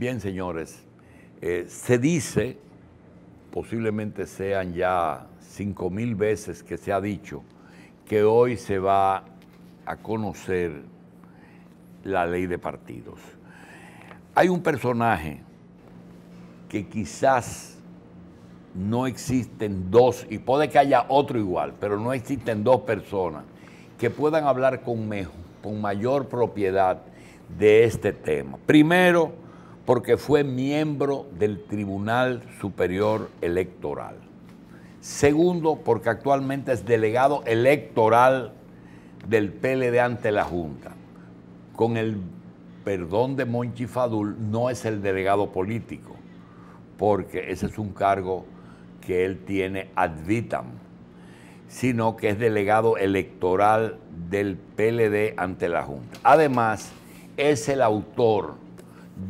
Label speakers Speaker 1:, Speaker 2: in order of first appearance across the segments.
Speaker 1: Bien, señores, se dice, posiblemente sean ya 5,000 veces que se ha dicho, que hoy se va a conocer la ley de partidos. Hay un personaje que quizás no existen dos, y puede que haya otro igual, pero no existen dos personas que puedan hablar con mayor propiedad de este tema. Primero, porque fue miembro del Tribunal Superior Electoral. Segundo, porque actualmente es delegado electoral del PLD ante la Junta. Con el perdón de Monchi Fadul, no es el delegado político, porque ese es un cargo que él tiene ad vitam, sino que es delegado electoral del PLD ante la Junta. Además, es el autor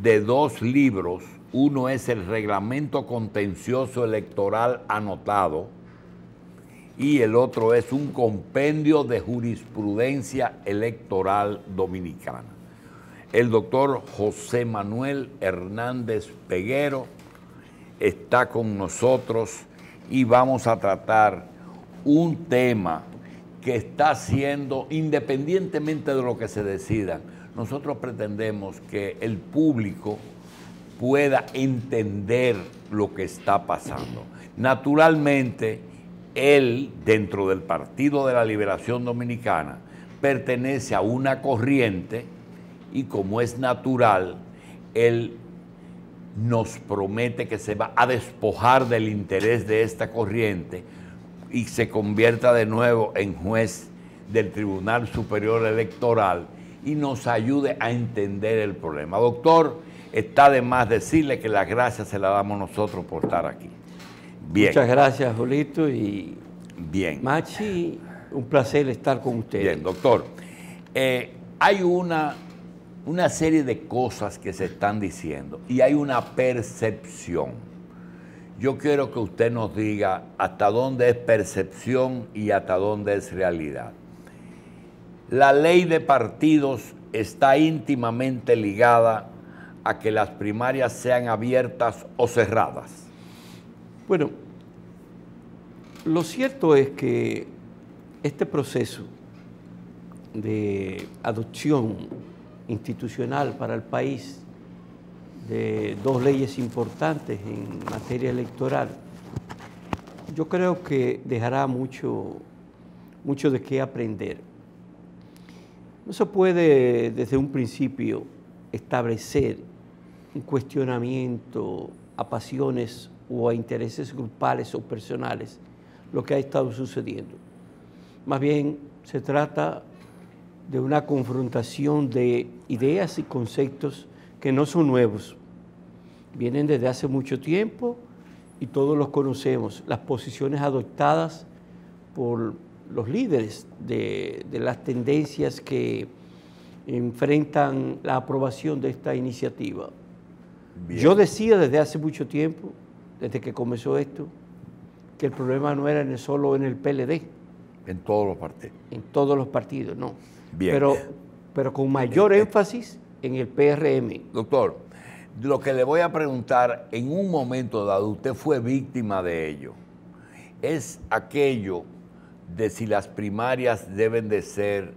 Speaker 1: de 2 libros. Uno es el Reglamento Contencioso Electoral Anotado y el otro es un compendio de jurisprudencia electoral dominicana. El doctor José Manuel Hernández Peguero está con nosotros y vamos a tratar un tema que está siendo, independientemente de lo que se decida, nosotros pretendemos que el público pueda entender lo que está pasando. Naturalmente, él, dentro del Partido de la Liberación Dominicana, pertenece a una corriente y, como es natural, él nos promete que se va a despojar del interés de esta corriente y se convierta de nuevo en juez del Tribunal Superior Electoral y nos ayude a entender el problema. Doctor, está de más decirle que las gracias se las damos nosotros por estar aquí. Bien.
Speaker 2: Muchas gracias, Julito, y
Speaker 1: bien.
Speaker 2: Machi, un placer estar con ustedes.
Speaker 1: Bien, doctor. Hay una serie de cosas que se están diciendo y hay una percepción. Yo quiero que usted nos diga hasta dónde es percepción y hasta dónde es realidad. La ley de partidos está íntimamente ligada a que las primarias sean abiertas o cerradas.
Speaker 2: Bueno, lo cierto es que este proceso de adopción institucional para el país de 2 leyes importantes en materia electoral, yo creo que dejará mucho de qué aprender. No se puede desde un principio establecer un cuestionamiento a pasiones o a intereses grupales o personales lo que ha estado sucediendo. Más bien se trata de una confrontación de ideas y conceptos que no son nuevos, vienen desde hace mucho tiempo y todos los conocemos, las posiciones adoptadas por los líderes de las tendencias que enfrentan la aprobación de esta iniciativa. Bien. Yo decía desde hace mucho tiempo, desde que comenzó esto, que el problema no era solo en el PLD.
Speaker 1: En todos los partidos.
Speaker 2: En todos los partidos, no.
Speaker 1: Bien.
Speaker 2: Pero con mayor énfasis en el PRM.
Speaker 1: Doctor, lo que le voy a preguntar, en un momento dado, usted fue víctima de ello. Es aquello de si las primarias deben de ser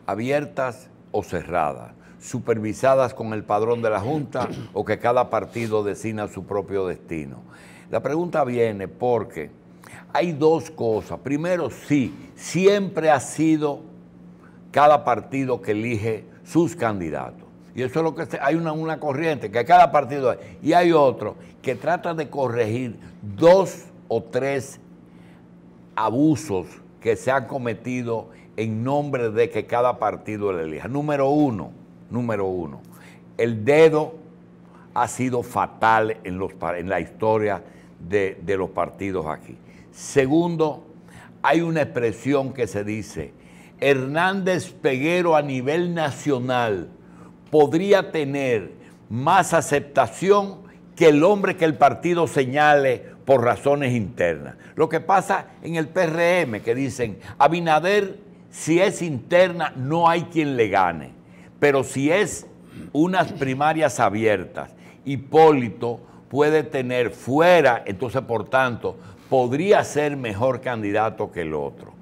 Speaker 1: abiertas o cerradas, supervisadas con el padrón de la Junta o que cada partido designa su propio destino. La pregunta viene porque hay 2 cosas. Primero, sí, siempre ha sido cada partido que elige sus candidatos. Y eso es lo que hay una corriente, que cada partido hay. Y hay otro que trata de corregir 2 o 3 abusos que se han cometido en nombre de que cada partido le elija. Número uno, el dedo ha sido fatal en la historia de los partidos aquí. Segundo, hay una expresión que se dice, Hernández Peguero a nivel nacional podría tener más aceptación que el hombre que el partido señale por razones internas. Lo que pasa en el PRM, que dicen, Abinader, si es interna, no hay quien le gane, pero si es unas primarias abiertas Hipólito puede tener fuera, entonces por tanto, podría ser mejor candidato que el otro.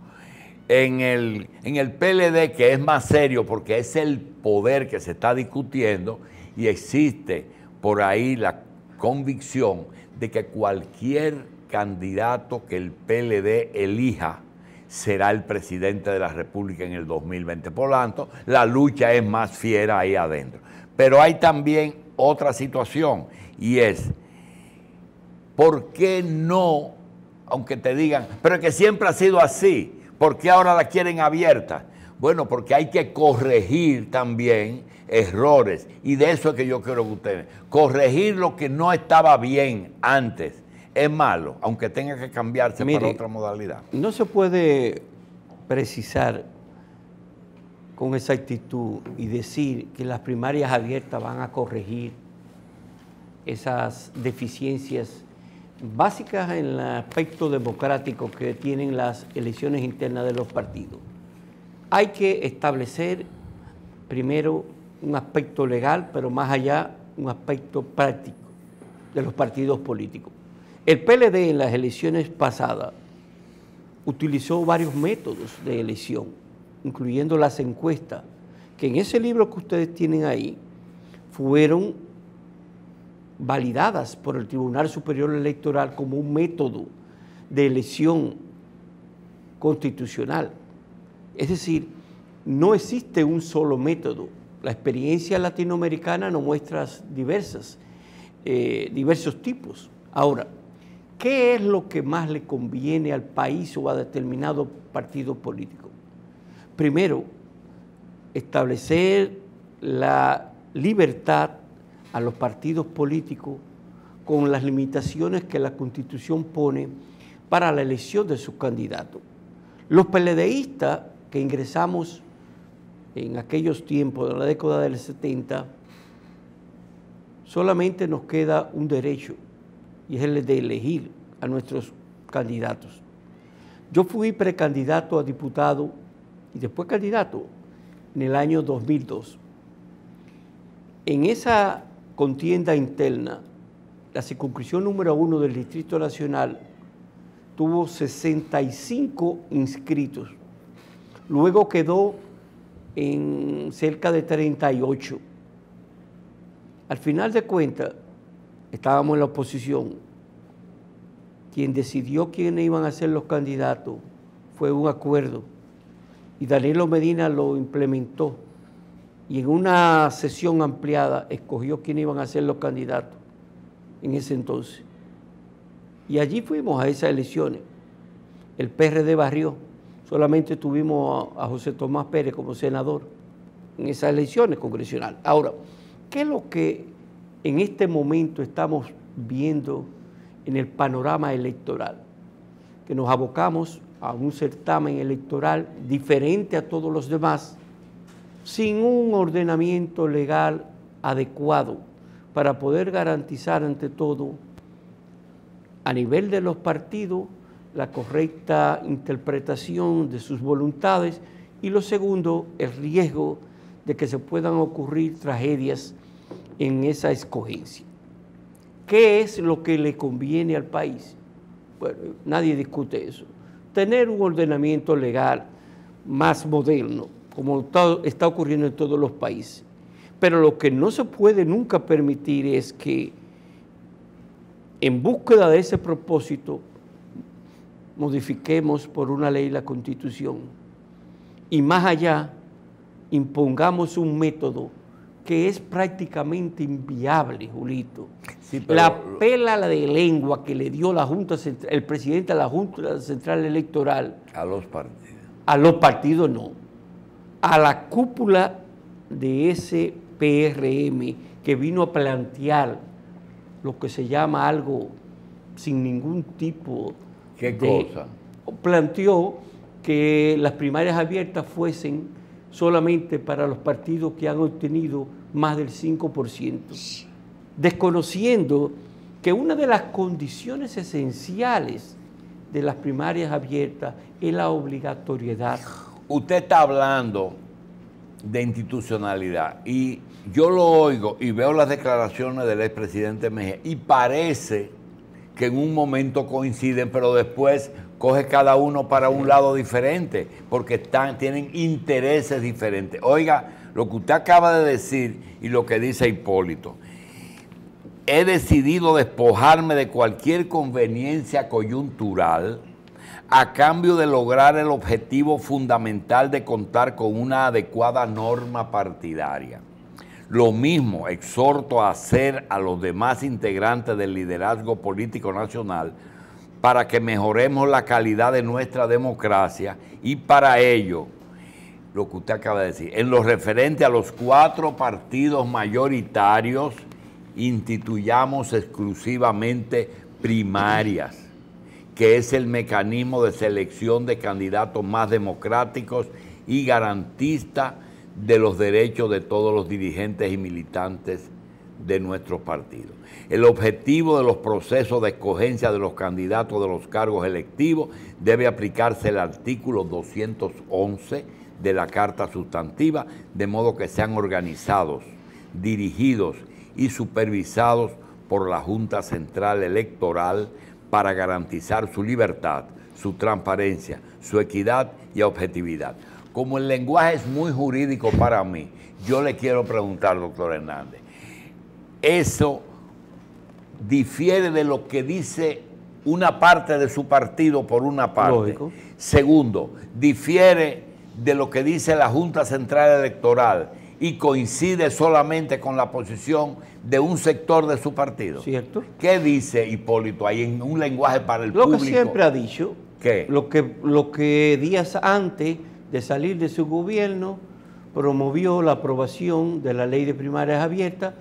Speaker 1: En el PLD, que es más serio porque es el poder que se está discutiendo y existe por ahí la convicción de que cualquier candidato que el PLD elija será el presidente de la República en el 2020. Por lo tanto, la lucha es más fiera ahí adentro. Pero hay también otra situación y es, ¿por qué no, aunque te digan, pero es que siempre ha sido así, ¿por qué ahora la quieren abierta? Bueno, porque hay que corregir también errores y de eso es que yo quiero que ustedes, corregir lo que no estaba bien antes. Es malo, aunque tenga que cambiarse. Mire, para otra modalidad.
Speaker 2: No se puede precisar con exactitud y decir que las primarias abiertas van a corregir esas deficiencias básicas en el aspecto democrático que tienen las elecciones internas de los partidos. Hay que establecer primero un aspecto legal, pero más allá un aspecto práctico de los partidos políticos. El PLD en las elecciones pasadas utilizó varios métodos de elección, incluyendo las encuestas, que en ese libro que ustedes tienen ahí fueron validadas por el Tribunal Superior Electoral como un método de elección constitucional. Es decir, no existe un solo método. La experiencia latinoamericana nos muestra diversos tipos. Ahora, ¿qué es lo que más le conviene al país o a determinado partido político? Primero, establecer la libertad a los partidos políticos con las limitaciones que la Constitución pone para la elección de sus candidatos. Los PLDistas que ingresamos en aquellos tiempos de la década del 70, solamente nos queda un derecho, y es el de elegir a nuestros candidatos. Yo fui precandidato a diputado y después candidato en el año 2002. En esa contienda interna, la circunscripción número 1 del Distrito Nacional tuvo 65 inscritos. Luego quedó en cerca de 38. Al final de cuentas, estábamos en la oposición. Quien decidió quiénes iban a ser los candidatos fue un acuerdo y Danilo Medina lo implementó y en una sesión ampliada escogió quiénes iban a ser los candidatos en ese entonces. Y allí fuimos a esas elecciones. El PRD barrió. Solamente tuvimos a José Tomás Pérez como senador en esas elecciones congresionales. Ahora, ¿qué es lo que en este momento estamos viendo en el panorama electoral? Que nos abocamos a un certamen electoral diferente a todos los demás, sin un ordenamiento legal adecuado para poder garantizar ante todo, a nivel de los partidos, la correcta interpretación de sus voluntades y lo segundo, el riesgo de que se puedan ocurrir tragedias en esa escogencia. ¿Qué es lo que le conviene al país? Bueno, nadie discute eso. Tener un ordenamiento legal más moderno, como está ocurriendo en todos los países. Pero lo que no se puede nunca permitir es que en búsqueda de ese propósito modifiquemos por una ley la Constitución y más allá impongamos un método que es prácticamente inviable, Julito. Sí, la pela de lengua que le dio la Junta Central, el presidente de la Junta Central Electoral.
Speaker 1: A los partidos.
Speaker 2: A los partidos no. A la cúpula de ese PRM que vino a plantear lo que se llama algo sin ningún tipo
Speaker 1: ¿Qué cosa?
Speaker 2: Planteó que las primarias abiertas fuesen solamente para los partidos que han obtenido más del 5%, desconociendo que una de las condiciones esenciales de las primarias abiertas es la obligatoriedad.
Speaker 1: Usted está hablando de institucionalidad. Y yo lo oigo y veo las declaraciones del expresidente Mejía y parece que en un momento coinciden, pero después coge cada uno para un lado diferente, porque tienen intereses diferentes. Oiga, lo que usted acaba de decir y lo que dice Hipólito: he decidido despojarme de cualquier conveniencia coyuntural a cambio de lograr el objetivo fundamental de contar con una adecuada norma partidaria. Lo mismo exhorto a hacer a los demás integrantes del liderazgo político nacional para que mejoremos la calidad de nuestra democracia y para ello, lo que usted acaba de decir, en lo referente a los 4 partidos mayoritarios, instituyamos exclusivamente primarias, que es el mecanismo de selección de candidatos más democráticos y garantista de los derechos de todos los dirigentes y militantes de nuestros partidos. El objetivo de los procesos de escogencia de los candidatos de los cargos electivos debe aplicarse el artículo 211 de la Carta Sustantiva, de modo que sean organizados, dirigidos y supervisados por la Junta Central Electoral para garantizar su libertad, su transparencia, su equidad y objetividad. Como el lenguaje es muy jurídico para mí, yo le quiero preguntar, doctor Hernández, ¿eso difiere de lo que dice una parte de su partido por una parte?
Speaker 2: Lógico.
Speaker 1: Segundo, ¿difiere de lo que dice la Junta Central Electoral y coincide solamente con la posición de un sector de su partido?
Speaker 2: ¿Cierto?
Speaker 1: ¿Qué dice Hipólito ahí en un lenguaje para el público?
Speaker 2: Lo que siempre ha dicho,
Speaker 1: ¿qué?
Speaker 2: Lo que días antes de salir de su gobierno promovió la aprobación de la ley de primarias abiertas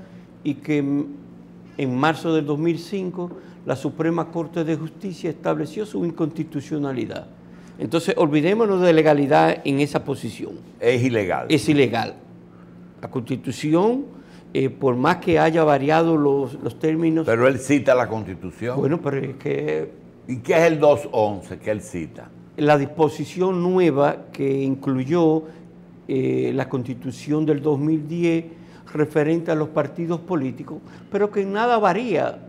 Speaker 2: y que en marzo del 2005 la Suprema Corte de Justicia estableció su inconstitucionalidad. Entonces, olvidémonos de legalidad en esa posición.
Speaker 1: Es ilegal.
Speaker 2: Es ilegal. La Constitución, por más que haya variado los términos...
Speaker 1: Pero él cita la Constitución.
Speaker 2: Bueno, pero es que...
Speaker 1: ¿Y qué es el 211 que él cita?
Speaker 2: La disposición nueva que incluyó la Constitución del 2010 referente a los partidos políticos, pero que en nada varía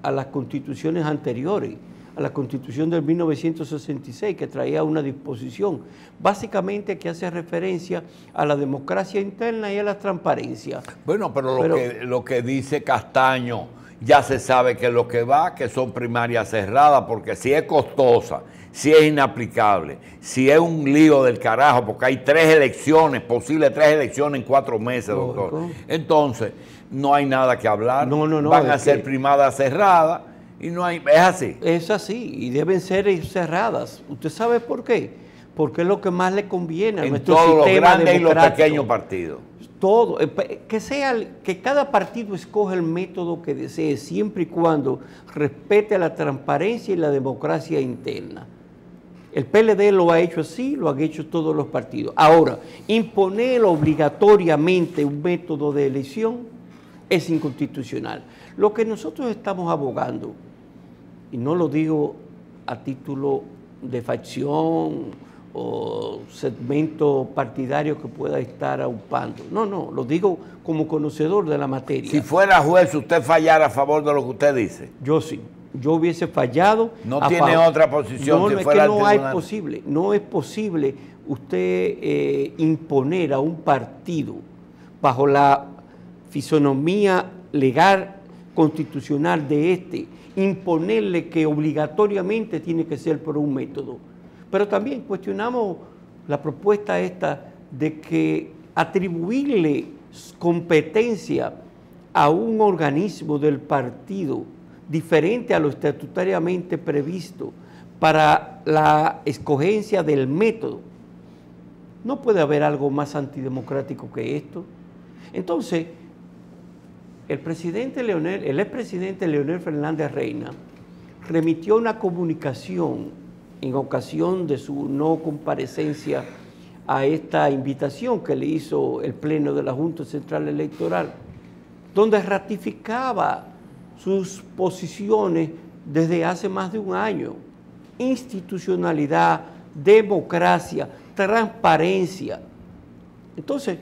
Speaker 2: a las constituciones anteriores, a la Constitución del 1966, que traía una disposición básicamente que hace referencia a la democracia interna y a la transparencia.
Speaker 1: Bueno, pero lo que dice Castaño, ya se sabe que lo que va, que son primarias cerradas, porque si es costosa, si es inaplicable, si es un lío del carajo, porque hay 3 elecciones, posibles 3 elecciones en 4 meses, doctor.
Speaker 2: Lógico.
Speaker 1: Entonces, no hay nada que hablar.
Speaker 2: No,
Speaker 1: van a ser primarias cerradas y no hay... Es así.
Speaker 2: Es así, y deben ser cerradas. ¿Usted sabe por qué? Porque es lo que más le conviene a
Speaker 1: en
Speaker 2: nuestro
Speaker 1: todos
Speaker 2: sistema
Speaker 1: los grandes y los
Speaker 2: democrático.
Speaker 1: pequeños partidos.
Speaker 2: Todo, que cada partido escoja el método que desee, siempre y cuando respete la transparencia y la democracia interna. El PLD lo ha hecho así, lo han hecho todos los partidos. Ahora, imponer obligatoriamente un método de elección es inconstitucional. Lo que nosotros estamos abogando, y no lo digo a título de facción o segmento partidario que pueda estar aupando. No, lo digo como conocedor de la materia.
Speaker 1: Si fuera juez, ¿usted fallara a favor de lo que usted dice?
Speaker 2: Yo sí. Yo hubiese fallado.
Speaker 1: ¿No tiene otra posición?
Speaker 2: No,
Speaker 1: si
Speaker 2: es
Speaker 1: fuera
Speaker 2: que no hay
Speaker 1: tribunal?
Speaker 2: posible. No es posible usted imponer a un partido bajo la fisonomía legal constitucional de imponerle que obligatoriamente tiene que ser por un método. Pero también cuestionamos la propuesta esta de que atribuirle competencia a un organismo del partido diferente a lo estatutariamente previsto para la escogencia del método. No puede haber algo más antidemocrático que esto. Entonces, el expresidente Leonel Fernández Reina remitió una comunicación en ocasión de su no comparecencia a esta invitación que le hizo el Pleno de la Junta Central Electoral, donde ratificaba sus posiciones desde hace más de un año: institucionalidad, democracia, transparencia. Entonces,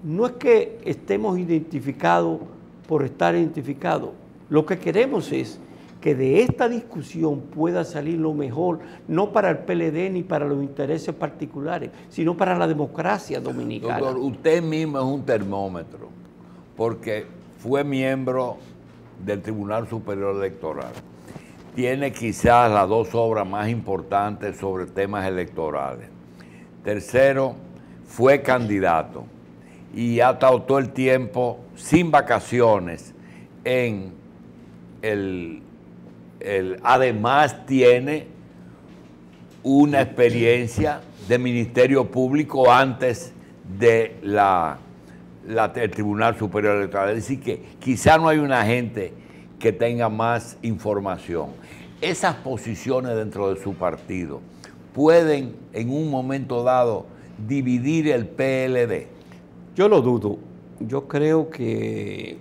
Speaker 2: no es que estemos identificados por estar identificados. Lo que queremos es que de esta discusión pueda salir lo mejor, no para el PLD ni para los intereses particulares, sino para la democracia dominicana.
Speaker 1: Doctor, usted mismo es un termómetro, porque fue miembro del Tribunal Superior Electoral. Tiene quizás las dos obras más importantes sobre temas electorales. Tercero, fue candidato y ha estado todo el tiempo sin vacaciones además tiene una experiencia de Ministerio Público antes de el Tribunal Superior Electoral. Es decir, que quizá no hay una gente que tenga más información. Esas posiciones dentro de su partido pueden en un momento dado dividir el PLD.
Speaker 2: Yo lo dudo. Yo creo que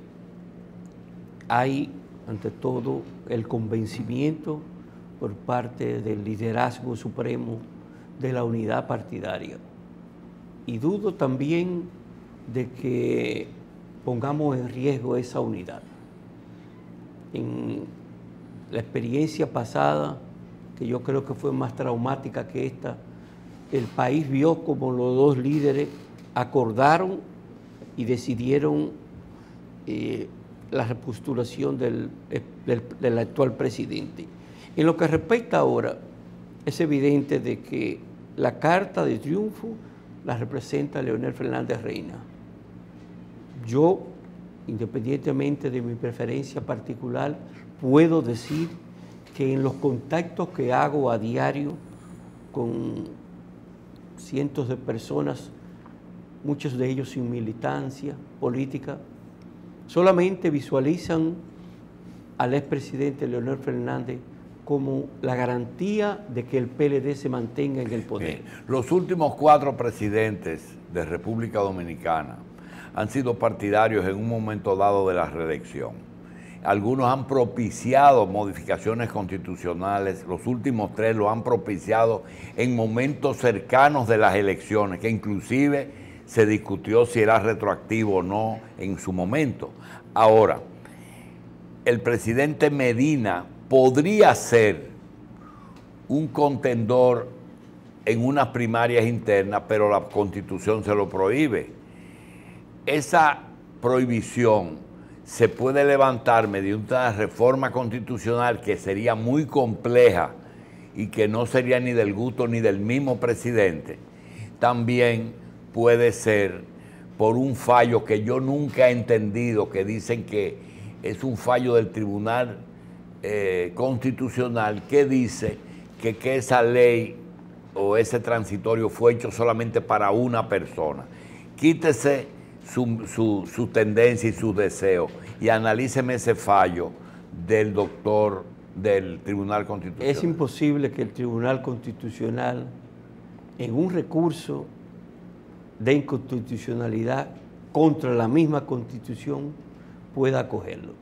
Speaker 2: hay, ante todo, el convencimiento por parte del liderazgo supremo de la unidad partidaria. Y dudo también de que pongamos en riesgo esa unidad. En la experiencia pasada, que yo creo que fue más traumática que esta, el país vio como los dos líderes acordaron y decidieron la repostulación del actual presidente. En lo que respecta ahora, es evidente de que la carta de triunfo la representa Leonel Fernández Reina. Yo, independientemente de mi preferencia particular, puedo decir que en los contactos que hago a diario con cientos de personas, muchos de ellos sin militancia política, solamente visualizan al expresidente Leonel Fernández como la garantía de que el PLD se mantenga en el poder.
Speaker 1: Los últimos 4 presidentes de República Dominicana han sido partidarios en un momento dado de la reelección. Algunos han propiciado modificaciones constitucionales, los últimos 3 lo han propiciado en momentos cercanos de las elecciones, que inclusive se discutió si era retroactivo o no en su momento. Ahora, el presidente Medina podría ser un contendor en unas primarias internas, pero la Constitución se lo prohíbe. Esa prohibición se puede levantar mediante una reforma constitucional que sería muy compleja y que no sería ni del gusto ni del mismo presidente. También puede ser por un fallo que yo nunca he entendido, que dicen que es un fallo del Tribunal Constitucional que dice que esa ley o ese transitorio fue hecho solamente para una persona. Quítese su tendencia y su deseo y analíceme ese fallo del doctor del Tribunal Constitucional.
Speaker 2: Es imposible que el Tribunal Constitucional, en un recurso de inconstitucionalidad contra la misma Constitución, pueda acogerlo.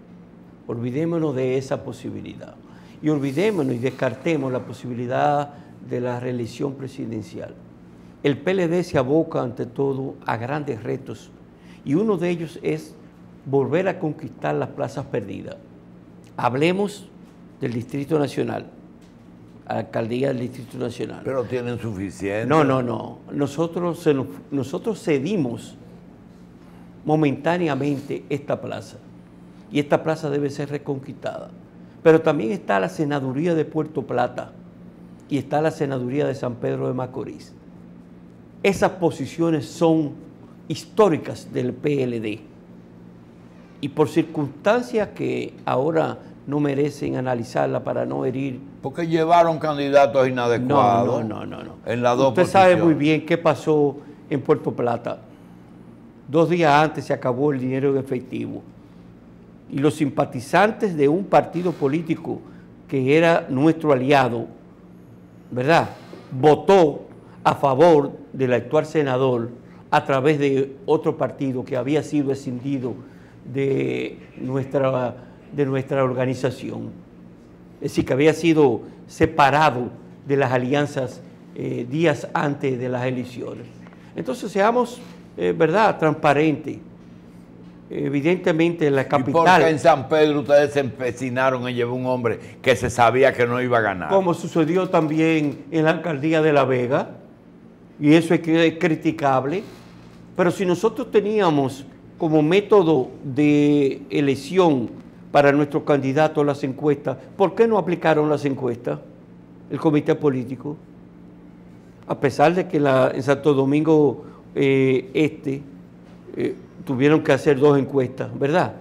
Speaker 2: Olvidémonos de esa posibilidad y olvidémonos y descartemos la posibilidad de la reelección presidencial. El PLD se aboca ante todo a grandes retos y uno de ellos es volver a conquistar las plazas perdidas. Hablemos del Distrito Nacional, alcaldía del Distrito Nacional.
Speaker 1: Pero tienen suficiente.
Speaker 2: No. Nosotros cedimos momentáneamente esta plaza y esta plaza debe ser reconquistada. Pero también está la senaduría de Puerto Plata y está la senaduría de San Pedro de Macorís. Esas posiciones son históricas del PLD y por circunstancias que ahora no merecen analizarla para no herir.
Speaker 1: Porque llevaron candidatos inadecuados.
Speaker 2: No.
Speaker 1: En las dos
Speaker 2: Usted
Speaker 1: posiciones.
Speaker 2: sabe muy bien qué pasó en Puerto Plata. 2 días antes se acabó el dinero en efectivo. Y los simpatizantes de un partido político que era nuestro aliado, ¿verdad?, votó a favor del actual senador a través de otro partido que había sido escindido de nuestra organización. Es decir, que había sido separado de las alianzas días antes de las elecciones. Entonces seamos ¿verdad?, transparente. Evidentemente en la capital.
Speaker 1: ¿Y por qué en San Pedro ustedes se empecinaron en llevar un hombre que se sabía que no iba a ganar?
Speaker 2: Como sucedió también en la alcaldía de La Vega, y eso es criticable. Pero si nosotros teníamos como método de elección para nuestro candidato las encuestas, ¿por qué no aplicaron las encuestas el comité político? A pesar de que en Santo Domingo tuvieron que hacer 2 encuestas, ¿verdad?,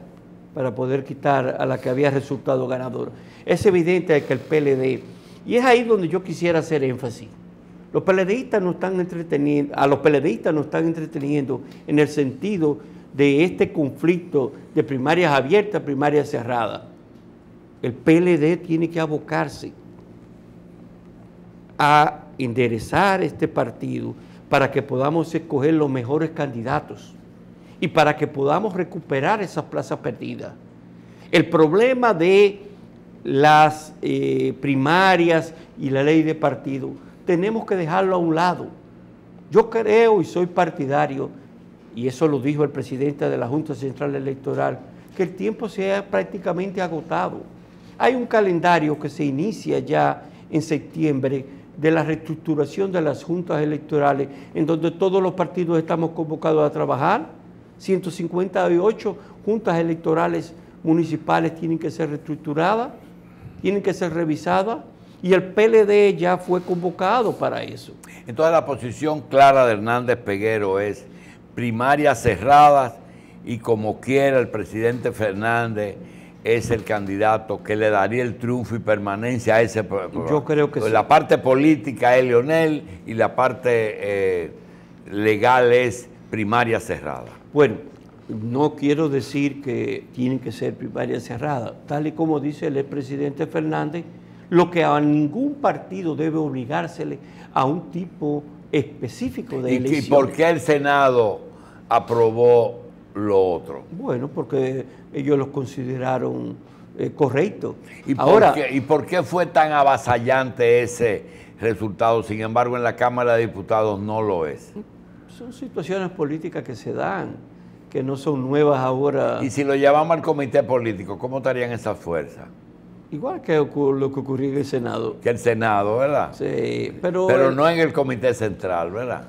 Speaker 2: para poder quitar a la que había resultado ganadora. Es evidente que el PLD, y es ahí donde yo quisiera hacer énfasis, los PLDistas nos están entreteniendo, a los PLDistas nos están entreteniendo en el sentido de este conflicto de primarias abiertas, primarias cerradas. El PLD tiene que abocarse a enderezar este partido para que podamos escoger los mejores candidatos y para que podamos recuperar esas plazas perdidas. El problema de las primarias y la ley de partido tenemos que dejarlo a un lado. Yo creo y soy partidario, y eso lo dijo el presidente de la Junta Central Electoral, que el tiempo se ha prácticamente agotado. Hay un calendario que se inicia ya en septiembre de la reestructuración de las juntas electorales, en donde todos los partidos estamos convocados a trabajar. 158 juntas electorales municipales tienen que ser reestructuradas, tienen que ser revisadas, y el PLD ya fue convocado para eso.
Speaker 1: Entonces la posición clara de Hernández Peguero es primarias cerradas, y como quiera el presidente Fernández es el candidato que le daría el triunfo y permanencia a ese programa.
Speaker 2: Yo creo que sí.
Speaker 1: La parte política es Leonel y la parte legal es primaria cerrada.
Speaker 2: Bueno, no quiero decir que tienen que ser primarias cerradas, tal y como dice el expresidente Fernández, lo que a ningún partido debe obligársele a un tipo específico de elección.
Speaker 1: ¿Y por qué el Senado aprobó lo otro?
Speaker 2: Bueno, porque ellos lo consideraron correcto.
Speaker 1: ¿Y por qué fue tan avasallante ese resultado? Sin embargo, en la Cámara de Diputados no lo es.
Speaker 2: Son situaciones políticas que se dan, que no son nuevas ahora.
Speaker 1: Y si lo llevamos al comité político, ¿cómo estarían esas fuerzas?
Speaker 2: Igual que lo que ocurrió en el Senado.
Speaker 1: Que el Senado, ¿verdad?
Speaker 2: Sí,
Speaker 1: pero no en el comité central, ¿verdad?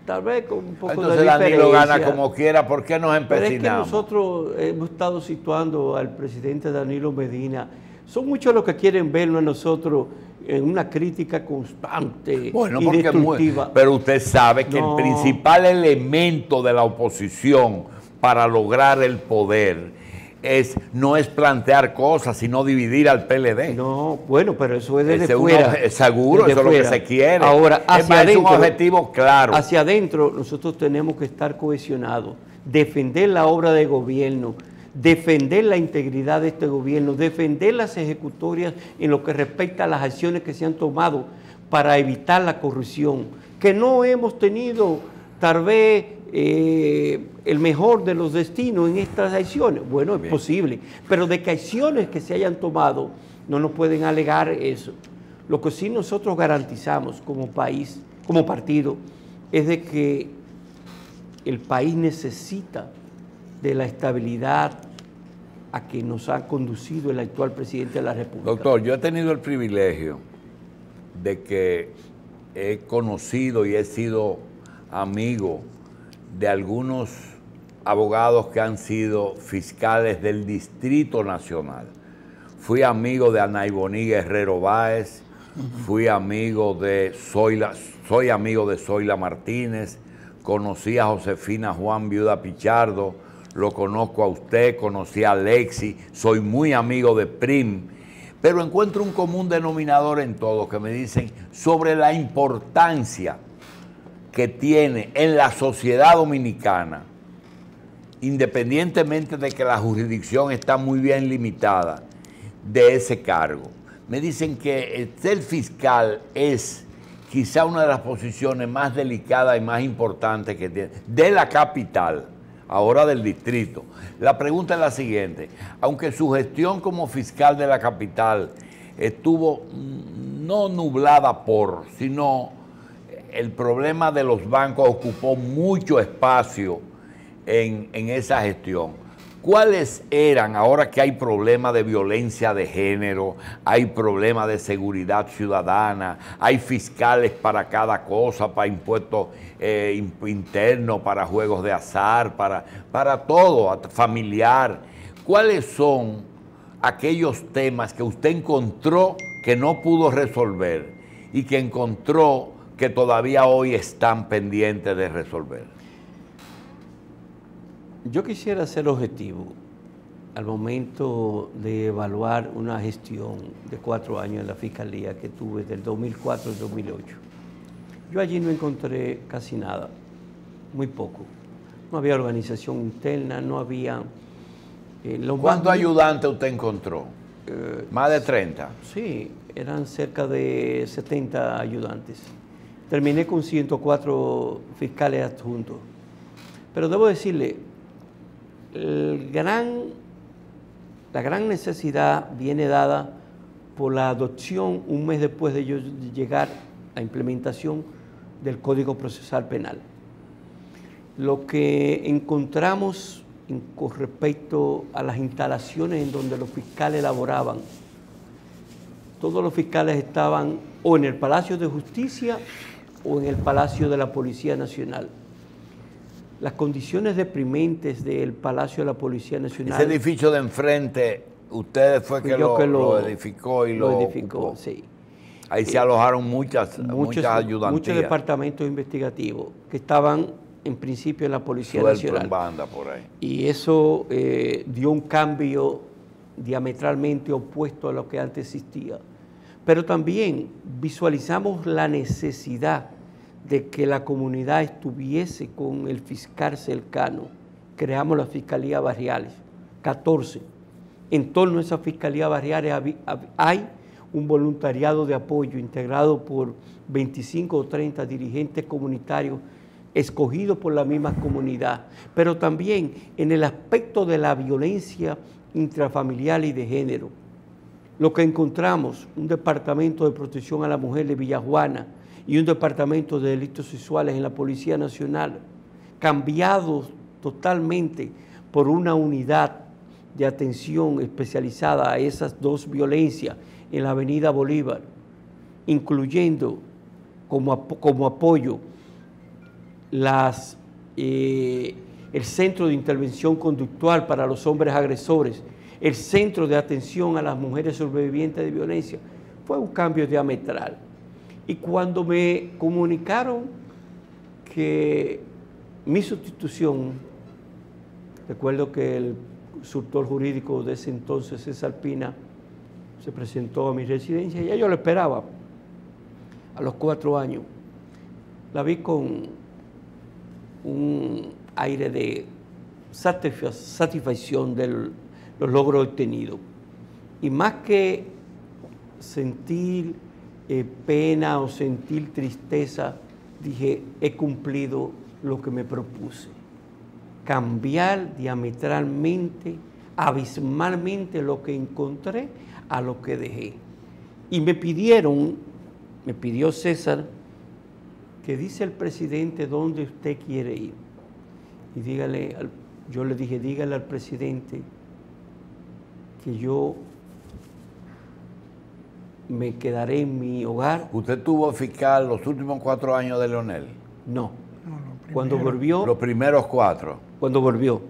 Speaker 2: Tal vez con un poco
Speaker 1: entonces
Speaker 2: de diferencia.
Speaker 1: Danilo gana como quiera, ¿por qué nos empecinamos?
Speaker 2: Pero es que nosotros hemos estado situando al presidente Danilo Medina. Son muchos los que quieren verlo a nosotros en una crítica constante y destructiva.
Speaker 1: Pero usted sabe que el principal elemento de la oposición para lograr el poder no es plantear cosas, sino dividir al PLD.
Speaker 2: No, bueno, pero eso es desde fuera.
Speaker 1: Seguro, eso es lo que se quiere.
Speaker 2: Ahora, hacia adentro,
Speaker 1: es un objetivo claro.
Speaker 2: Hacia adentro, nosotros tenemos que estar cohesionados, defender la obra de gobierno, defender la integridad de este gobierno, defender las ejecutorias en lo que respecta a las acciones que se han tomado para evitar la corrupción, que no hemos tenido tal vez el mejor de los destinos en estas acciones. Bueno, es posible, pero de que acciones que se hayan tomado no nos pueden alegar eso. Lo que sí nosotros garantizamos como país, como partido, es de que el país necesita de la estabilidad a que nos ha conducido el actual presidente de la República.
Speaker 1: Doctor, yo he tenido el privilegio de que he conocido y he sido amigo de algunos abogados que han sido fiscales del Distrito Nacional. Fui amigo de Anaiboní Guerrero Báez, soy amigo de Zoila Martínez, conocí a Josefina Juan Viuda Pichardo, lo conozco a usted, conocí a Alexi, soy muy amigo de Prim, pero encuentro un común denominador en todo, que me dicen sobre la importancia que tiene en la sociedad dominicana, independientemente de que la jurisdicción está muy bien limitada, de ese cargo. Me dicen que ser fiscal es quizá una de las posiciones más delicadas y más importantes que tiene, de la capital, ahora del distrito. La pregunta es la siguiente: aunque su gestión como fiscal de la capital estuvo no nublada sino el problema de los bancos ocupó mucho espacio en esa gestión. ¿Cuáles eran, ahora que hay problemas de violencia de género, hay problemas de seguridad ciudadana, hay fiscales para cada cosa, para impuestos internos, para juegos de azar, para todo, familiar? ¿Cuáles son aquellos temas que usted encontró que no pudo resolver y que encontró que todavía hoy están pendientes de resolver?
Speaker 2: Yo quisiera ser objetivo al momento de evaluar una gestión de 4 años en la Fiscalía que tuve del 2004 al 2008. Yo allí no encontré casi nada, muy poco. No había organización interna, no había...
Speaker 1: ¿Cuántos ayudantes usted encontró? ¿Más de 30?
Speaker 2: Sí, eran cerca de 70 ayudantes. Terminé con 104 fiscales adjuntos. Pero debo decirle, la gran necesidad viene dada por la adopción, un mes después de yo llegar a la implementación del Código Procesal Penal. Lo que encontramos con respecto a las instalaciones en donde los fiscales laboraban, todos los fiscales estaban o en el Palacio de Justicia o en el Palacio de la Policía Nacional. Las condiciones deprimentes del Palacio de la Policía Nacional...
Speaker 1: Ese edificio de enfrente, usted fue que lo edificó y lo ocupó.
Speaker 2: Sí.
Speaker 1: Ahí se alojaron muchas ayudantías.
Speaker 2: Muchos departamentos investigativos que estaban en principio en la Policía Nacional.
Speaker 1: En banda por ahí.
Speaker 2: Y eso dio un cambio diametralmente opuesto a lo que antes existía. Pero también visualizamos la necesidad de que la comunidad estuviese con el fiscal cercano. Creamos las fiscalías barriales, 14. En torno a esas fiscalías barriales hay un voluntariado de apoyo integrado por 25 o 30 dirigentes comunitarios escogidos por la misma comunidad, pero también en el aspecto de la violencia intrafamiliar y de género. Lo que encontramos, un departamento de protección a la mujer de Villajuana y un departamento de delitos sexuales en la Policía Nacional, cambiados totalmente por una unidad de atención especializada a esas dos violencias en la Avenida Bolívar, incluyendo como apoyo el Centro de Intervención Conductual para los Hombres Agresores, el Centro de Atención a las Mujeres Sobrevivientes de Violencia. Fue un cambio diametral. Y cuando me comunicaron que mi sustitución, recuerdo que el consultor jurídico de ese entonces, César Pina, se presentó a mi residencia, y ya yo lo esperaba. A los 4 años, la vi con un aire de satisfacción de los logros obtenidos. Y más que sentir pena o sentir tristeza, dije, he cumplido lo que me propuse. Cambiar diametralmente, abismalmente lo que encontré a lo que dejé. Y me pidió César, que dice el presidente dónde usted quiere ir. Y yo le dije, dígale al presidente que yo me quedaré en mi hogar.
Speaker 1: ¿Usted tuvo fiscal los últimos 4 años de Leonel?
Speaker 2: No. Cuando volvió...
Speaker 1: Los primeros 4.
Speaker 2: Cuando volvió,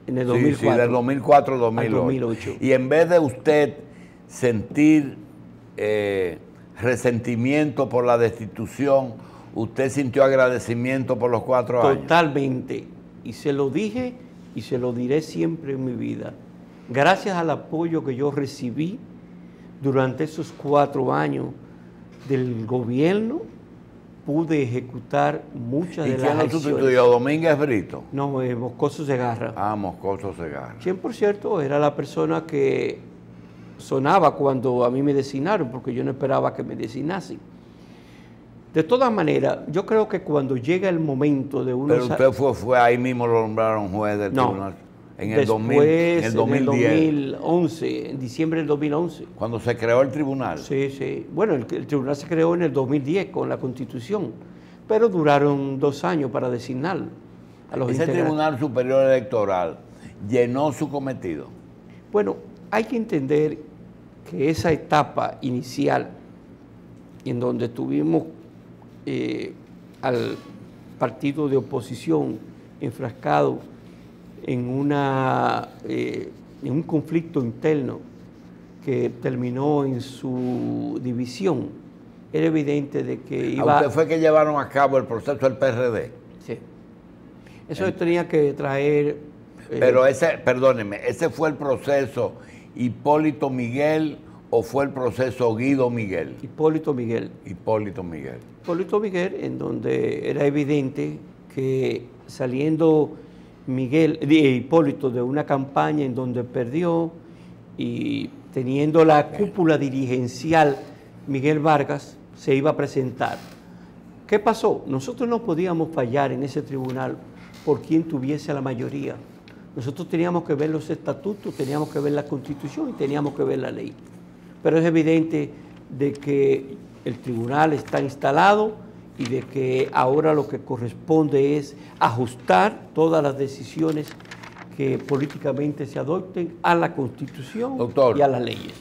Speaker 2: en el 2004.
Speaker 1: Sí, del 2004 al 2008. Y en vez de usted sentir resentimiento por la destitución, usted sintió agradecimiento por los 4 años.
Speaker 2: Totalmente. Y se lo dije y se lo diré siempre en mi vida. Gracias al apoyo que yo recibí durante esos 4 años del gobierno, pude ejecutar muchas de las acciones. ¿Y quién lo
Speaker 1: sustituyó? ¿Domínguez Brito?
Speaker 2: No, Moscoso Segarra.
Speaker 1: Ah, Moscoso Segarra.
Speaker 2: Quien, por cierto, era la persona que sonaba cuando a mí me designaron, porque yo no esperaba que me designasen. De todas maneras, yo creo que cuando llega el momento de uno...
Speaker 1: Pero usted fue ahí mismo, lo nombraron juez del tribunal. En el 2010.
Speaker 2: En el 2011, en diciembre del 2011.
Speaker 1: Cuando se creó el tribunal.
Speaker 2: Sí, sí. Bueno, el tribunal se creó en el 2010 con la Constitución, pero duraron 2 años para designar a los
Speaker 1: Ese
Speaker 2: integrantes.
Speaker 1: Tribunal Superior Electoral llenó su cometido.
Speaker 2: Bueno, hay que entender que esa etapa inicial, en donde tuvimos al partido de oposición enfrascado en un conflicto interno que terminó en su división, era evidente de que iba...
Speaker 1: ¿A usted fue que llevaron a cabo el proceso del PRD?
Speaker 2: Sí. Eso tenía que traer...
Speaker 1: Pero perdóneme, ¿ese fue el proceso Hipólito Miguel o fue el proceso Guido Miguel?
Speaker 2: Hipólito Miguel.
Speaker 1: Hipólito Miguel.
Speaker 2: Hipólito Miguel, en donde era evidente que saliendo Hipólito de una campaña en donde perdió y teniendo la cúpula dirigencial Miguel Vargas, se iba a presentar. ¿Qué pasó? Nosotros no podíamos fallar en ese tribunal por quien tuviese la mayoría. Nosotros teníamos que ver los estatutos, teníamos que ver la Constitución y teníamos que ver la ley. Pero es evidente de que el tribunal está instalado y de que ahora lo que corresponde es ajustar todas las decisiones que políticamente se adopten a la Constitución, doctor, y a las leyes.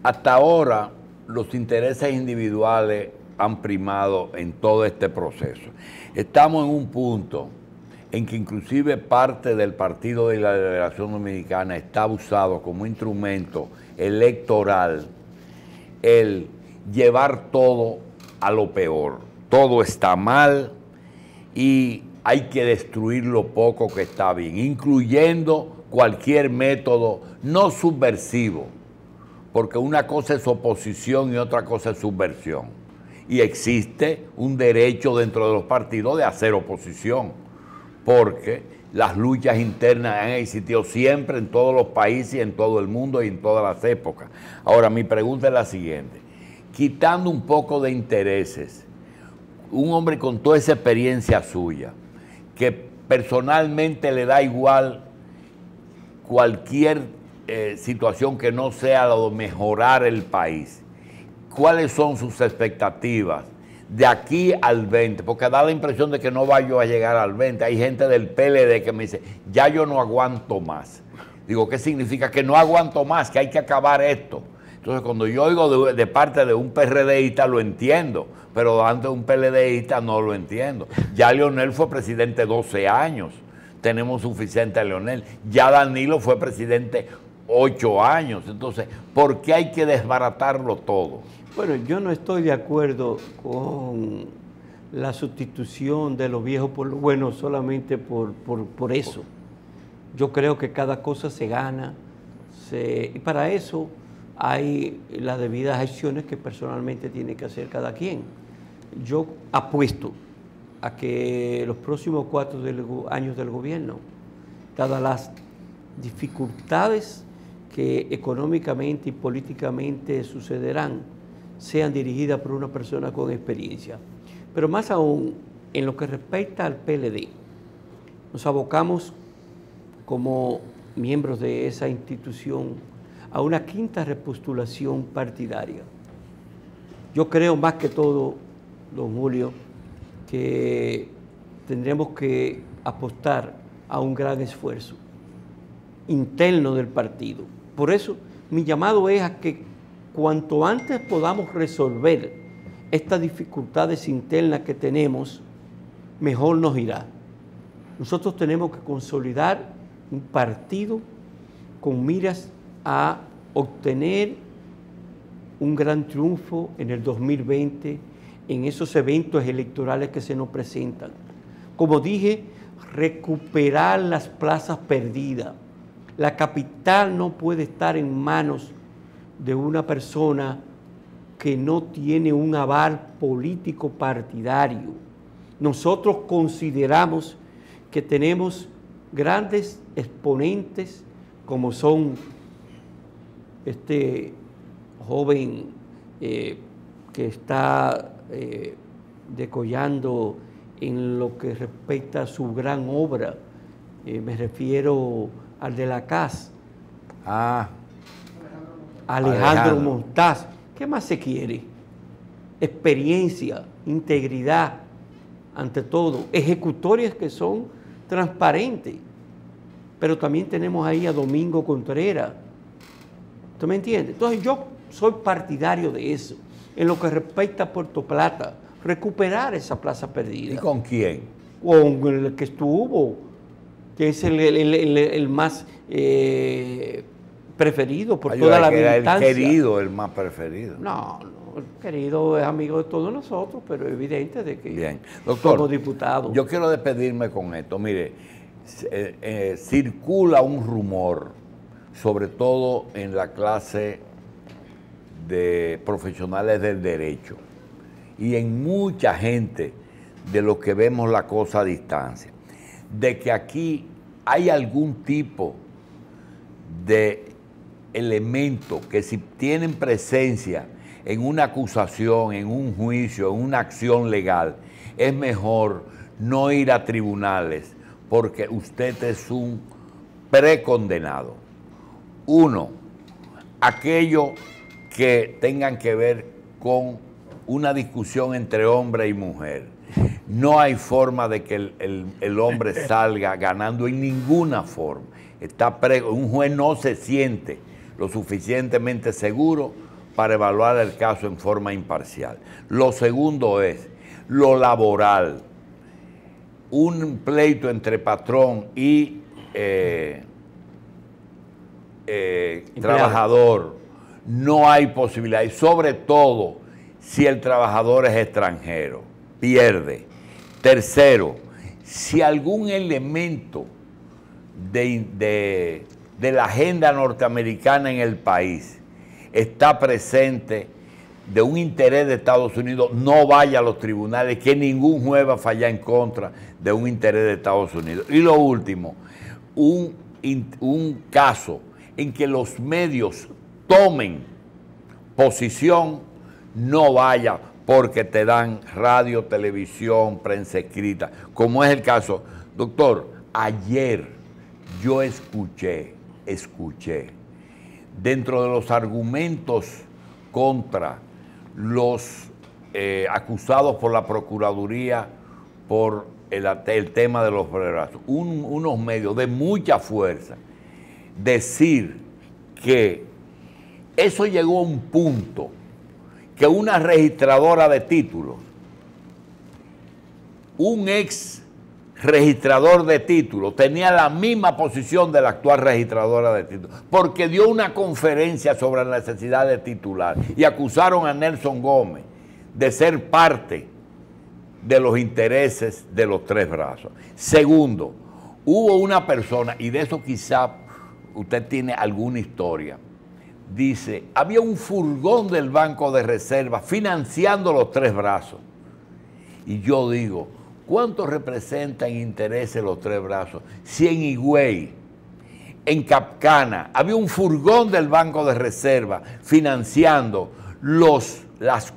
Speaker 1: Hasta ahora los intereses individuales han primado en todo este proceso. Estamos en un punto en que inclusive parte del Partido de la Liberación Dominicana está usado como instrumento electoral el llevar todo a lo peor. Todo está mal y hay que destruir lo poco que está bien, incluyendo cualquier método no subversivo, porque una cosa es oposición y otra cosa es subversión. Y existe un derecho dentro de los partidos de hacer oposición, porque las luchas internas han existido siempre en todos los países y en todo el mundo y en todas las épocas. Ahora, mi pregunta es la siguiente. Quitando un poco de intereses, un hombre con toda esa experiencia suya, que personalmente le da igual cualquier situación que no sea lo de mejorar el país, ¿cuáles son sus expectativas de aquí al 20? Porque da la impresión de que no vaya a llegar al 20. Hay gente del PLD que me dice, ya yo no aguanto más. Digo, ¿qué significa? Que no aguanto más, que hay que acabar esto. Entonces, cuando yo oigo de parte de un PRDista, lo entiendo, pero delante de un PLDista no lo entiendo. Ya Leonel fue presidente 12 años, tenemos suficiente a Leonel. Ya Danilo fue presidente 8 años. Entonces, ¿por qué hay que desbaratarlo todo?
Speaker 2: Bueno, yo no estoy de acuerdo con la sustitución de lo viejo por lo bueno solamente por eso. Yo creo que cada cosa se gana y para eso hay las debidas acciones que personalmente tiene que hacer cada quien. Yo apuesto a que los próximos 4 años del gobierno, dadas las dificultades que económicamente y políticamente sucederán, sean dirigidas por una persona con experiencia. Pero más aún, en lo que respecta al PLD, nos abocamos como miembros de esa institución a una quinta repostulación partidaria. Yo creo más que todo, don Julio, que tendremos que apostar a un gran esfuerzo interno del partido. Por eso, mi llamado es a que cuanto antes podamos resolver estas dificultades internas que tenemos, mejor nos irá. Nosotros tenemos que consolidar un partido con miras a obtener un gran triunfo en el 2020 en esos eventos electorales que se nos presentan. Como dije, recuperar las plazas perdidas. La capital no puede estar en manos de una persona que no tiene un aval político partidario. Nosotros consideramos que tenemos grandes exponentes como son este joven que está decollando en lo que respecta a su gran obra, me refiero al de la CAS. Alejandro Montaz. ¿Qué más se quiere? Experiencia, integridad. ante todo, ejecutorias que son transparentes. Pero también tenemos ahí a Domingo Contreras. ¿Tú me entiendes? Entonces yo soy partidario de eso. En lo que respecta a Puerto Plata, recuperar esa plaza perdida.
Speaker 1: ¿Y con quién?
Speaker 2: Con el que estuvo, que es el más preferido por toda la militancia.
Speaker 1: El querido, el más preferido.
Speaker 2: No, el querido es amigo de todos nosotros, pero es evidente de que
Speaker 1: bien. Doctor,
Speaker 2: somos diputados.
Speaker 1: Yo quiero despedirme con esto. Mire, circula un rumor, sobre todo en la clase de profesionales del derecho y en mucha gente de los que vemos la cosa a distancia, de que aquí hay algún tipo de elemento que si tienen presencia en una acusación, en un juicio, en una acción legal, es mejor no ir a tribunales porque usted es un precondenado. Uno, aquello que tengan que ver con una discusión entre hombre y mujer. No hay forma de que el hombre salga ganando en ninguna forma. Un juez no se siente lo suficientemente seguro para evaluar el caso en forma imparcial. Lo segundo es lo laboral. Un pleito entre patrón y trabajador, no hay posibilidad, y sobre todo si el trabajador es extranjero, pierde. Tercero, si algún elemento de la agenda norteamericana en el país está presente de un interés de Estados Unidos, no vaya a los tribunales, que ningún juez va a fallar en contra de un interés de Estados Unidos. Y lo último, un caso en que los medios tomen posición, no vaya porque te dan radio, televisión, prensa escrita, como es el caso. Doctor, ayer yo escuché, dentro de los argumentos contra los acusados por la Procuraduría por el tema de los brazos, unos medios de mucha fuerza, decir que eso llegó a un punto que una registradora de títulos, un ex registrador de títulos, tenía la misma posición de la actual registradora de títulos, porque dio una conferencia sobre la necesidad de titular y acusaron a Nelson Gómez de ser parte de los intereses de los tres brazos. Segundo, hubo una persona, y de eso quizá usted tiene alguna historia, dice, había un furgón del Banco de Reserva financiando los tres brazos. Y yo digo, ¿cuánto representan intereses los tres brazos? Si en Higüey, en Capcana, había un furgón del Banco de Reserva financiando las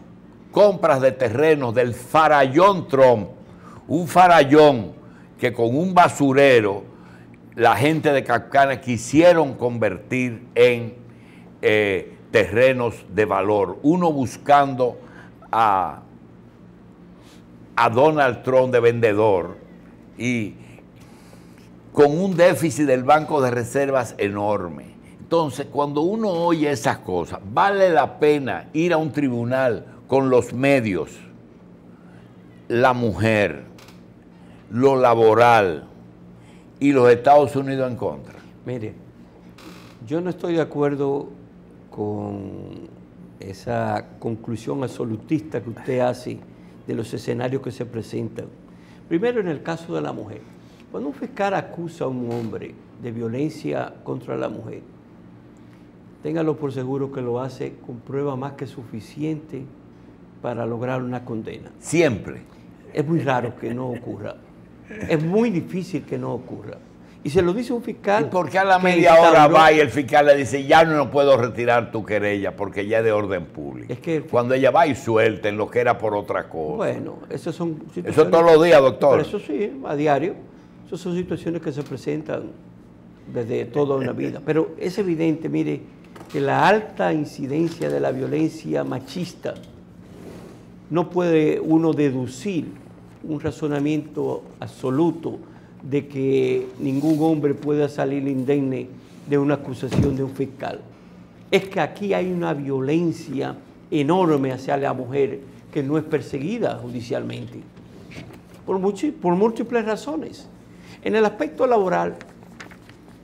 Speaker 1: compras de terrenos del farallón Trump, un farallón que con un basurero la gente de Capcana quisieron convertir en terrenos de valor, uno buscando a Donald Trump de vendedor y con un déficit del Banco de Reservas enorme. Entonces, cuando uno oye esas cosas, vale la pena ir a un tribunal con los medios, la mujer, lo laboral y los Estados Unidos en contra.
Speaker 2: Mire, yo no estoy de acuerdo con esa conclusión absolutista que usted hace de los escenarios que se presentan. Primero, en el caso de la mujer. Cuando un fiscal acusa a un hombre de violencia contra la mujer, téngalo por seguro que lo hace con prueba más que suficiente para lograr una condena.
Speaker 1: Siempre.
Speaker 2: Es muy raro que no ocurra. Es muy difícil que no ocurra. Y se lo dice un fiscal.
Speaker 1: ¿Y por qué a la media hora va y el fiscal le dice, ya no puedo retirar tu querella porque ya es de orden público?
Speaker 2: Es que
Speaker 1: cuando ella va y suelta en lo que era por otra cosa.
Speaker 2: Bueno, eso son situaciones.
Speaker 1: Eso todos los días, doctor.
Speaker 2: Pero eso sí, a diario. Esas son situaciones que se presentan desde toda una vida. Pero es evidente, mire, que la alta incidencia de la violencia machista no puede uno deducir un razonamiento absoluto de que ningún hombre pueda salir indemne de una acusación de un fiscal. Es que aquí hay una violencia enorme hacia la mujer que no es perseguida judicialmente, por múltiples razones. En el aspecto laboral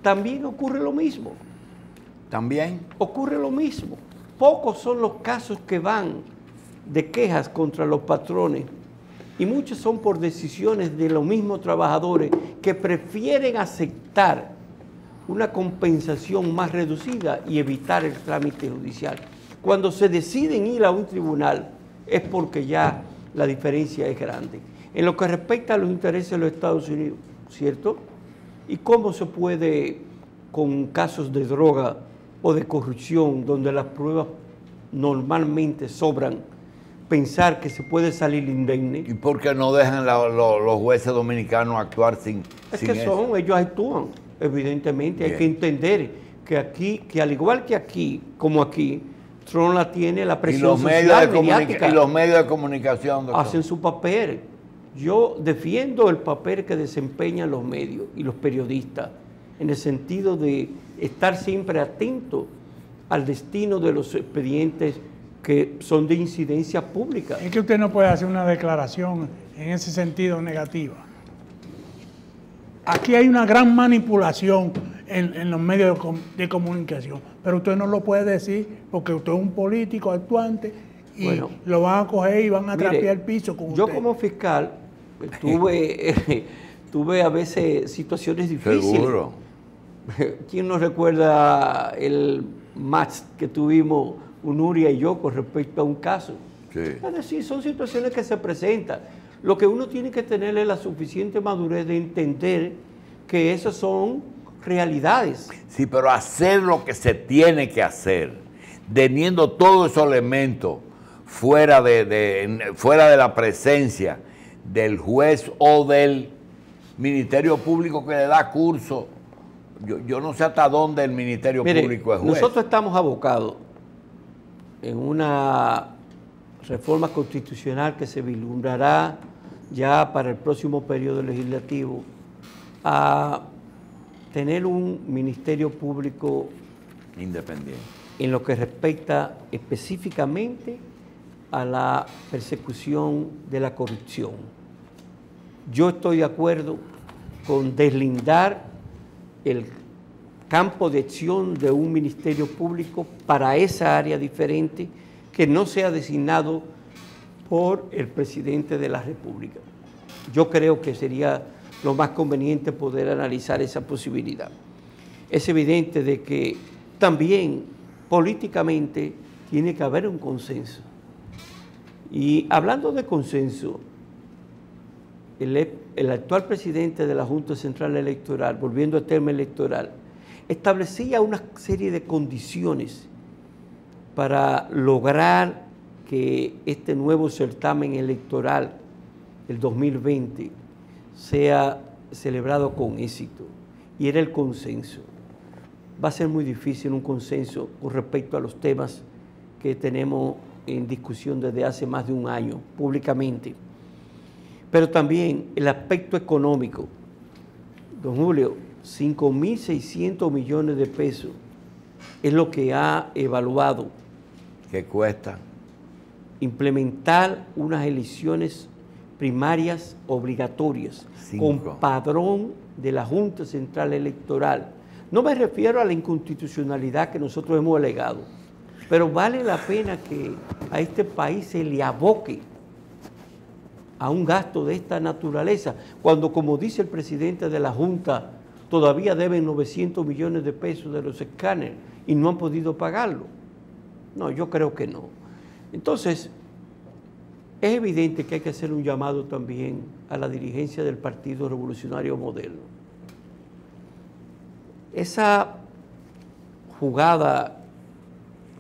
Speaker 2: también ocurre lo mismo.
Speaker 1: ¿También?
Speaker 2: Ocurre lo mismo. Pocos son los casos que van de quejas contra los patrones y muchos son por decisiones de los mismos trabajadores que prefieren aceptar una compensación más reducida y evitar el trámite judicial. Cuando se deciden ir a un tribunal es porque ya la diferencia es grande. En lo que respecta a los intereses de los Estados Unidos, ¿cierto? ¿Y cómo se puede, con casos de droga o de corrupción, donde las pruebas normalmente sobran, pensar que se puede salir indemne?
Speaker 1: ¿Y por qué no dejan los jueces dominicanos actuar sin eso?
Speaker 2: Ellos actúan, evidentemente.
Speaker 1: Bien.
Speaker 2: Hay que entender que aquí, que al igual que aquí, como aquí, Trump la tiene la presión social, mediática.
Speaker 1: Y los medios de comunicación, doctor,
Speaker 2: hacen su papel. Yo defiendo el papel que desempeñan los medios y los periodistas, en el sentido de estar siempre atentos al destino de los expedientes que son de incidencia pública.
Speaker 3: Es que usted no puede hacer una declaración en ese sentido negativa. Aquí hay una gran manipulación en los medios de comunicación, pero usted no lo puede decir porque usted es un político actuante y bueno, lo van a coger y van a trapear el piso con usted.
Speaker 2: Yo como fiscal tuve a veces situaciones difíciles.
Speaker 1: Seguro.
Speaker 2: ¿Quién nos recuerda el match que tuvimos Unuria y yo con respecto a un caso?
Speaker 1: Sí.
Speaker 2: Es decir, son situaciones que se presentan. Lo que uno tiene que tener es la suficiente madurez de entender que esas son realidades.
Speaker 1: Sí, pero hacer lo que se tiene que hacer, teniendo todos esos elementos fuera de la presencia del juez o del Ministerio Público que le da curso. Yo no sé hasta dónde el Ministerio Público es juez.
Speaker 2: Nosotros estamos abocados en una reforma constitucional que se vislumbrará ya para el próximo periodo legislativo a tener un Ministerio Público
Speaker 1: independiente
Speaker 2: en lo que respecta específicamente a la persecución de la corrupción. Yo estoy de acuerdo con deslindar el campo de acción de un ministerio público para esa área diferente que no sea designado por el presidente de la República. Yo creo que sería lo más conveniente poder analizar esa posibilidad. Es evidente de que también políticamente tiene que haber un consenso. Y hablando de consenso, el actual presidente de la Junta Central Electoral, volviendo al tema electoral, establecía una serie de condiciones para lograr que este nuevo certamen electoral, el 2020, sea celebrado con éxito. Y era el consenso. Va a ser muy difícil un consenso con respecto a los temas que tenemos en discusión desde hace más de un año públicamente. Pero también el aspecto económico. Don Julio, 5.600 millones de pesos es lo que ha evaluado.
Speaker 1: ¿Qué cuesta?
Speaker 2: Implementar unas elecciones primarias obligatorias con padrón de la Junta Central Electoral. No me refiero a la inconstitucionalidad que nosotros hemos alegado, pero vale la pena que a este país se le aboque a un gasto de esta naturaleza, cuando, como dice el presidente de la Junta, todavía deben 900 millones de pesos de los escáneres y no han podido pagarlo. No, yo creo que no. Entonces, es evidente que hay que hacer un llamado también a la dirigencia del Partido Revolucionario Moderno. Esa jugada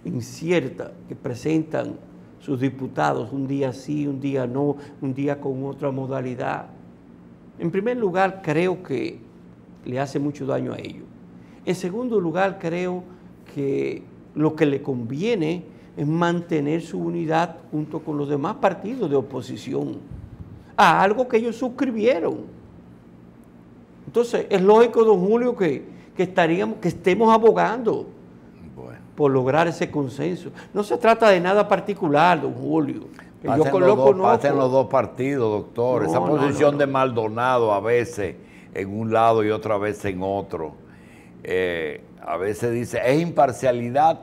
Speaker 2: incierta que presentan sus diputados, un día sí, un día no, un día con otra modalidad, en primer lugar creo que le hace mucho daño a ellos. En segundo lugar, creo que lo que le conviene es mantener su unidad junto con los demás partidos de oposición. a algo que ellos suscribieron. Entonces, es lógico, don Julio, que estemos abogando por lograr ese consenso. No se trata de nada particular, don Julio.
Speaker 1: Pasen los dos partidos, doctor. Esa posición de Maldonado a veces en un lado y otra vez en otro. A veces dice, ¿es imparcialidad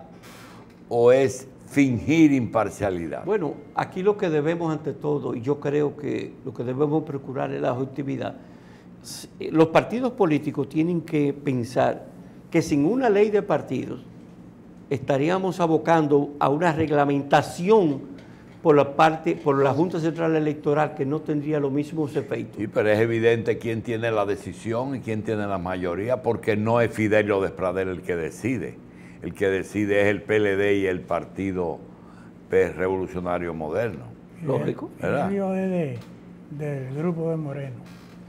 Speaker 1: o es fingir imparcialidad?
Speaker 2: Bueno, aquí lo que debemos ante todo, y yo creo que lo que debemos procurar es la objetividad. Los partidos políticos tienen que pensar que sin una ley de partidos estaríamos abocando a una reglamentación por la Junta Central Electoral que no tendría los mismos efectos.
Speaker 1: Sí, pero es evidente quién tiene la decisión y quién tiene la mayoría, porque no es Fidelio Despradel el que decide. El que decide es el PLD y el Partido Revolucionario Moderno.
Speaker 2: Lógico.
Speaker 3: ¿Verdad? Del grupo de Moreno.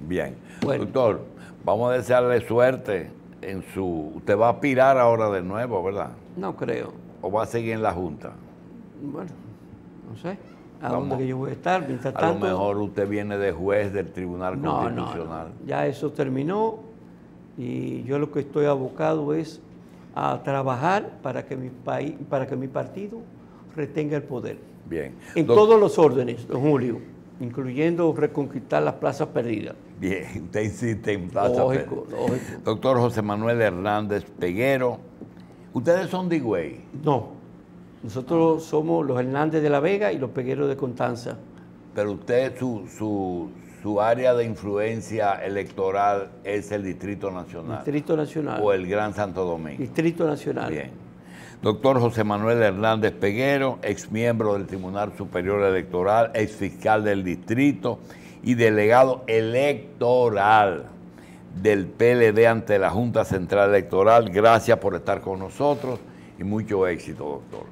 Speaker 1: Bien. Bueno. Doctor, vamos a desearle suerte en su... Usted va a aspirar ahora de nuevo, ¿verdad?
Speaker 2: No creo.
Speaker 1: ¿O va a seguir en la Junta?
Speaker 2: Bueno, no sé. ¿A dónde que yo voy a estar? Mientras tanto,
Speaker 1: a lo mejor usted viene de juez del Tribunal Constitucional.
Speaker 2: No. Ya eso terminó y yo lo que estoy abocado es a trabajar para que mi partido retenga el poder.
Speaker 1: Bien.
Speaker 2: En todos los órdenes, don Julio, incluyendo reconquistar las plazas perdidas.
Speaker 1: Bien, usted insiste en plazas perdidas.
Speaker 2: Lógico.
Speaker 1: Doctor José Manuel Hernández Peguero, ¿ustedes son de Higüey?
Speaker 2: No, nosotros somos los Hernández de la Vega y los Pegueros de Constanza.
Speaker 1: Pero usted, su área de influencia electoral es el Distrito Nacional.
Speaker 2: Distrito Nacional.
Speaker 1: O el Gran Santo Domingo.
Speaker 2: Distrito Nacional.
Speaker 1: Bien. Doctor José Manuel Hernández Peguero, exmiembro del Tribunal Superior Electoral, exfiscal del distrito y delegado electoral del PLD ante la Junta Central Electoral. Gracias por estar con nosotros y mucho éxito, doctor.